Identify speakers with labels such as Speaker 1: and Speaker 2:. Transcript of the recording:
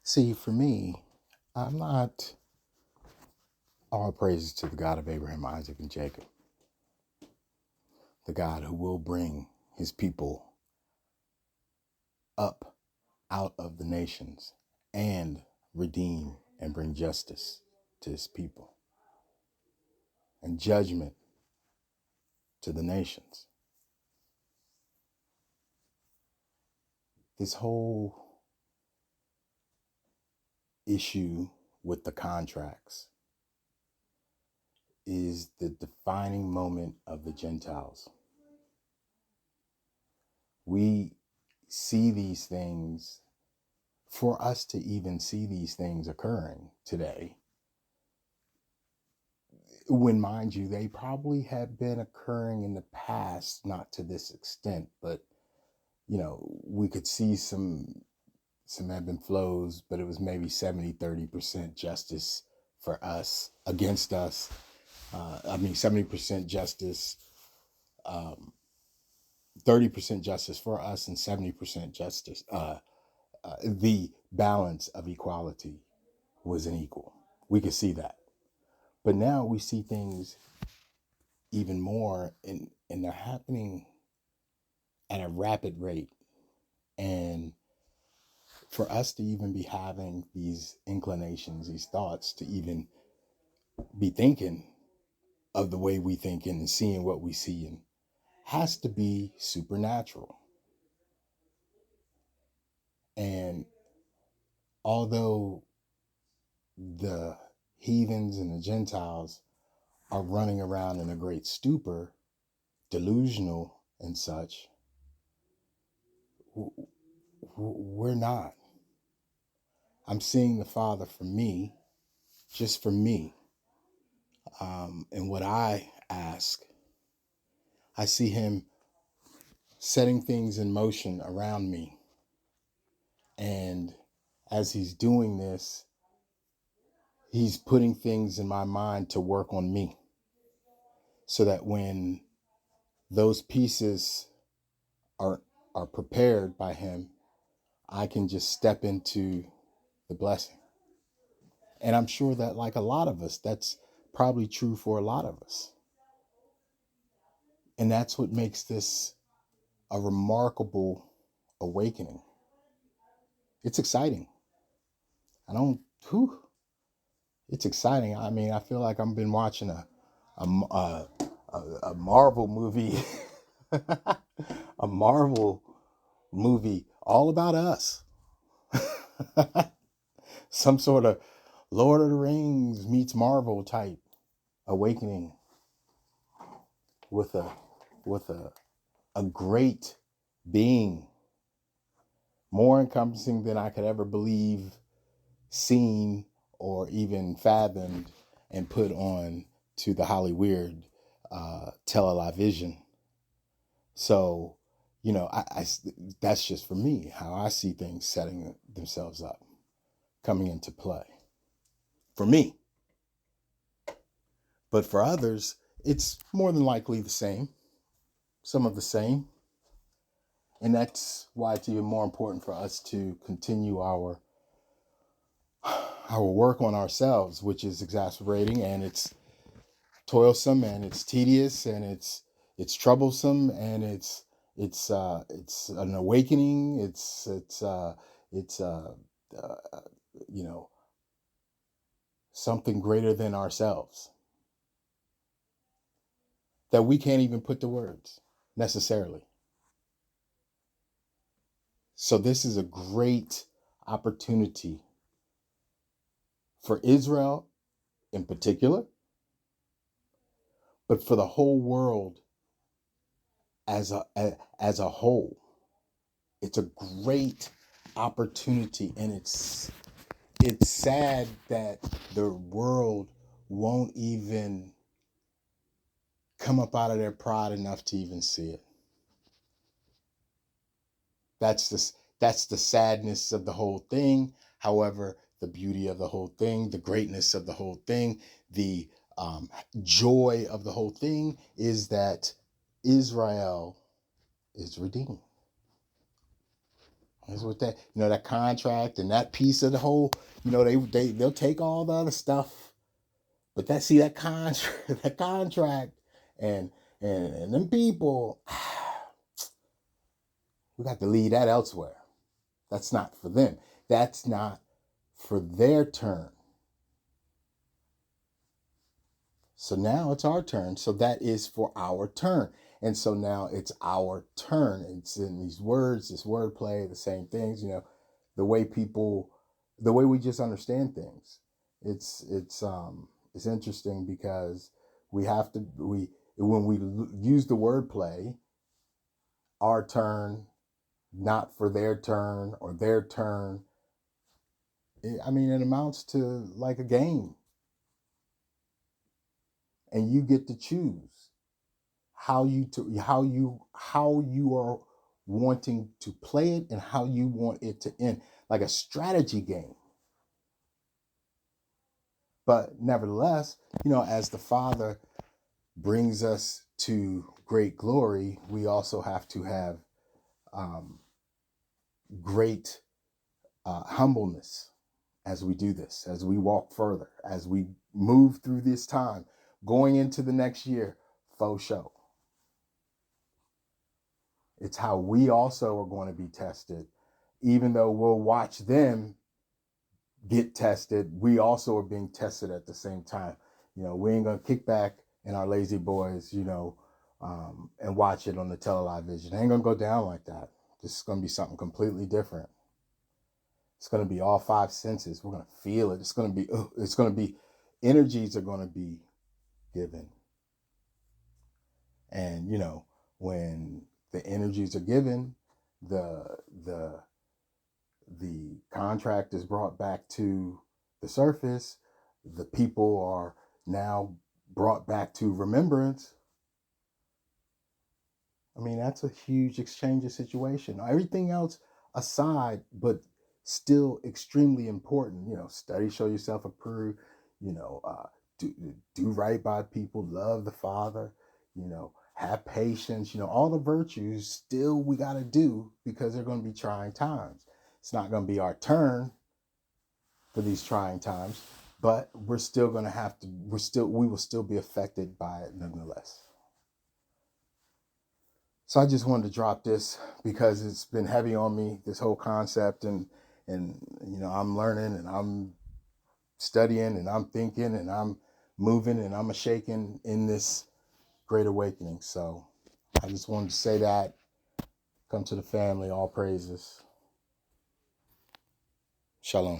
Speaker 1: See, for me, I'm not all praises to the God of Abraham, Isaac, and Jacob, the God who will bring his people up out of the nations and redeem and bring justice to his people and judgment to the nations. This whole issue with the contracts is the defining moment of the Gentiles. We see these things, for us to even see these things occurring today, when, mind you, they probably have been occurring in the past, not to this extent, but we could see some ebb and flows, but it was maybe 70-30% justice for us against us. 70% justice, 30% justice for us, and 70% justice. The balance of equality was unequal. We could see that. But now we see things even more, and they're happening at a rapid rate. And for us to even be having these inclinations, these thoughts, to even be thinking of the way we think and seeing what we see, and has to be supernatural. And although the heathens and the Gentiles are running around in a great stupor, delusional and such, we're not. I'm seeing the Father for me, just for me. And what I ask, I see him setting things in motion around me. And as he's doing this, he's putting things in my mind to work on me, so that when those pieces are prepared by him, I can just step into the blessing. And I'm sure that, like a lot of us, that's probably true for a lot of us. And that's what makes this a remarkable awakening. It's exciting. I don't, whew, it's exciting. I mean, I feel like I've been watching a Marvel movie, a Marvel movie all about us. Some sort of Lord of the Rings meets Marvel type awakening with a great being, more encompassing than I could ever believe, seen, or even fathomed and put on to the Hollyweird television. So, I that's just for me, how I see things setting themselves up, coming into play. For me. But for others, it's more than likely the same, some of the same. And that's why it's even more important for us to continue our work on ourselves, which is exacerbating, and it's toilsome, and it's tedious, and it's troublesome, and it's an awakening. It's something greater than ourselves that we can't even put to words necessarily. So this is a great opportunity for Israel in particular, but for the whole world as a whole. It's a great opportunity, and it's sad that the world won't even come up out of their pride enough to even see it. That's the sadness of the whole thing. However, the beauty of the whole thing, the greatness of the whole thing, the joy of the whole thing is that Israel is redeemed. That's what that, that contract and that piece of the whole, they'll take all the other stuff, but that contract, that contract, and and them people, we got to leave that elsewhere. That's not for them. That's not for their turn. So now it's our turn. So that is for our turn. And so now it's our turn. It's in these words, this wordplay, the same things, the way the way we just understand things. It's interesting because when we use the wordplay, our turn, not for their turn or their turn, it amounts to like a game. And you get to choose how you are wanting to play it and how you want it to end, like a strategy game. But nevertheless, as the Father brings us to great glory, we also have to have great humbleness as we do this, as we walk further, as we move through this time, going into the next year, faux show. It's how we also are going to be tested. Even though we'll watch them get tested, we also are being tested at the same time. We ain't going to kick back in our lazy boys, and watch it on the television. It ain't going to go down like that. This is going to be something completely different. It's going to be all five senses. We're going to feel it. It's going to be, energies are going to be given. And, when the energies are given, the contract is brought back to the surface. The people are now brought back to remembrance. That's a huge exchange of situation. Everything else aside, but still extremely important. Study, show yourself approved. Do right by people, love the Father. Have patience. All the virtues still we got to do because they're going to be trying times. It's not going to be our turn for these trying times, but we're still going to have to. We will still be affected by it nonetheless. So I just wanted to drop this because it's been heavy on me, this whole concept, and I'm learning and I'm studying and I'm thinking and I'm moving and I'm shaking in this great awakening. So I just wanted to say that. Come to the family, all praises. Shalom.